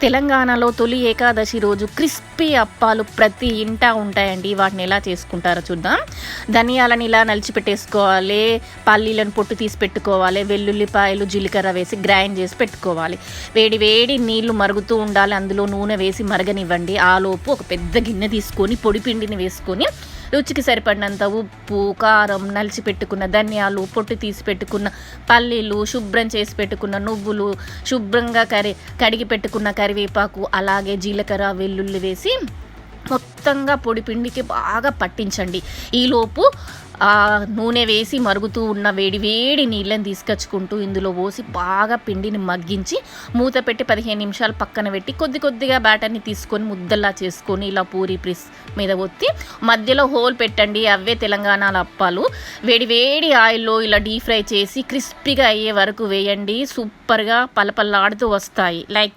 తెలంగాణలో తొలి ఏకాదశి రోజు క్రిస్పీ అప్పాలు ప్రతి ఇంటా ఉంటాయండి. వాటిని ఎలా చేసుకుంటారో చూద్దాం. ధనియాలను ఇలా నలిచిపెట్టేసుకోవాలి, పల్లీలను పొట్టు తీసి పెట్టుకోవాలి, వెల్లుల్లిపాయలు జీలకర్ర వేసి గ్రైండ్ చేసి పెట్టుకోవాలి. వేడి వేడి నీళ్లు మరుగుతూ ఉండాలి, అందులో నూనె వేసి మరగనివ్వండి. ఆలోపు ఒక పెద్ద గిన్నె తీసుకొని పొడి పిండిని వేసుకొని రుచికి సరిపడినంత ఉప్పు, కారం, నలిచి పెట్టుకున్న ధనియాలు, పొట్టు తీసి పెట్టుకున్న పల్లీలు, శుభ్రం చేసి పెట్టుకున్న నువ్వులు, శుభ్రంగా కడిగి పెట్టుకున్న కరివేపాకు, అలాగే జీలకర్ర, వెల్లుల్లి వేసి మొత్తంగా పొడి పిండికి బాగా పట్టించండి. ఈలోపు నూనె వేసి మరుగుతూ ఉన్న వేడి వేడి నీళ్ళని తీసుకొచ్చుకుంటూ ఇందులో పోసి బాగా పిండిని మగ్గించి మూత పెట్టి 15 నిమిషాలు పక్కన పెట్టి కొద్ది కొద్దిగా బ్యాటర్ని తీసుకొని ముద్దలా చేసుకొని ఇలా పూరి ప్రెస్ మీద ఒత్తి మధ్యలో హోల్ పెట్టండి. అవే తెలంగాణలో అప్పాలు. వేడి వేడి ఆయిల్లో ఇలా డీప్ ఫ్రై చేసి క్రిస్పీగా అయ్యే వరకు వేయండి. సూపర్గా పలపల్లాడుతూ వస్తాయి. లైక్